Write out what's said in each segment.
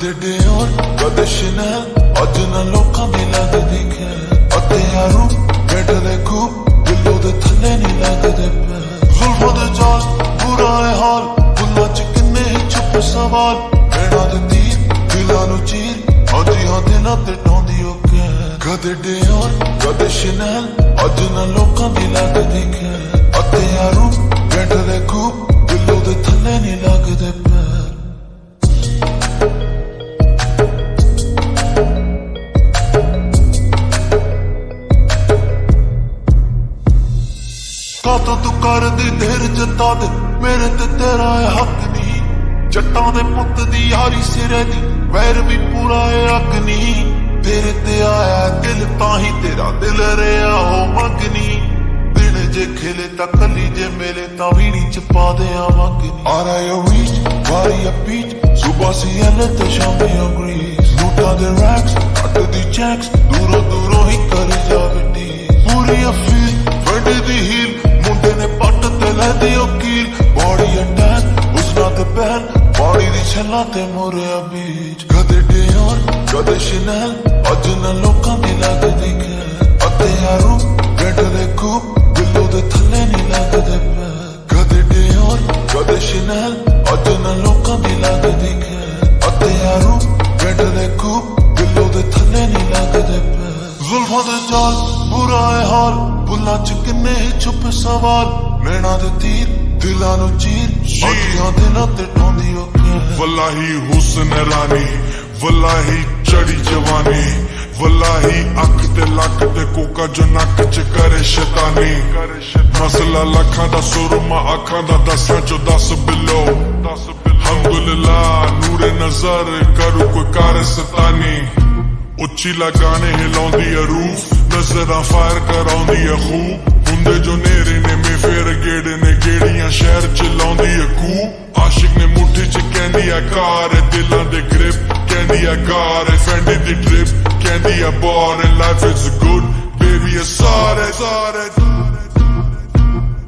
कदे डियोर कदे शनेल अज ना लोकां दी लगदी खैर अते यारू बैठदे खूब दिलों दे थल्ले नहीं लगदे पैर जुल्फां दे जाल बुरा है हाल बुल्लां च किन्ने ही छुप सवाल नैणां दे तीर दिलां नूं चीर हाजी हां दिलां ते ढाउंदी ओ कैर कदे डियोर कदे शनेल अज ना लोकां दी लगदी खैर अते यारू बैठदे खूब दिलों दे थल्ले नहीं लगदे पैर तो तू कर दी देर जता दे मेरे ते तेरा है हक नहीं जट्टां दे पुत दी यारी सिरे दी वैर भी पूरा है हक नहीं तेरे ते आया दिल ताही तेरा दिल रहा हो मगनी दिन जे खिले ता कली जे मेले ता वीणी च पा दे मगनी आ रहा वीच वारी a beach सुबह सी एले ते शामी ग्रीस लूटा दे रैक्स कट दी चैक्स दूरों दूरों ही करी जावे टी पूरी अफील वड्डी दी हील मुंडे ने पट ते लै दी कील बॉडी अटैक उसना ते पहन बॉडी दी छल्ला ते मोरे बीच कदे डियोर कदे शनेल अज ना लोकां दी लगदी खैर अते यारू बैठदे खूब दिलों दे थल्ले नहीं लगदे पैर कदे डियोर कदे शनेल अज ना लोकां दी लगदी खैर अते यारू बैठदे खूब दिलों दे थल्ले नहीं लगदे पैर जुल्फां दे जाल बुरा है हाल बुल्लां च किन्ने ही छुप सवाल नैणां दे तीर दिलां नूं चीर हाजियां दिलां ते ढाउंदी ओ कैर वल्लाही हुस्न रानी वल्लाही चढ़ी जवानी वल्लाही अख ते लक ते कोका जो नक च करे शैतानी मसला लखां दा सुरमा अखां दा 10 चो 10 बिलो अल्हम्दुलिल्लाह नूरे नजर करू कोई कार सतानी उच्ची लगाने हिलाउंदी है रूह नजरां फायर कराउंदी है खूब हुंदे जो नेरे ने में फेर गेड़े ने गेड़ियां शहर च लाउंदी है खूब आशिक ने मुट्ठी च कहंदी है कार दिलां दे ग्रिप कहंदी है कार फैंडी दी ट्रिप कहंदी है bar and life is good baby ये सारे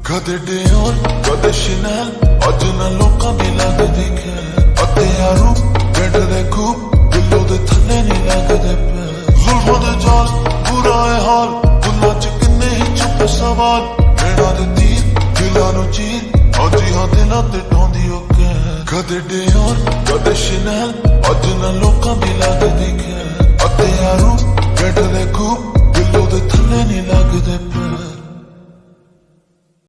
कदे डियोर कदे शनेल अज ना लोकां दी लगदी खैर अते यारू बैठदे खूब दिलों दे थल्ले नहीं लगदे पैर जुल्फां दे जाल बुरा है हाल बुल्लां च किन्ने ही छुप सवाल नैणां दे तीर दिलां नूं चीर हाजी हां दिलां ते ढाउंदी ओ कैर कदे डियोर कदे शनेल अज ना लोकां दी लगदी खैर अते यारू बैठदे खूब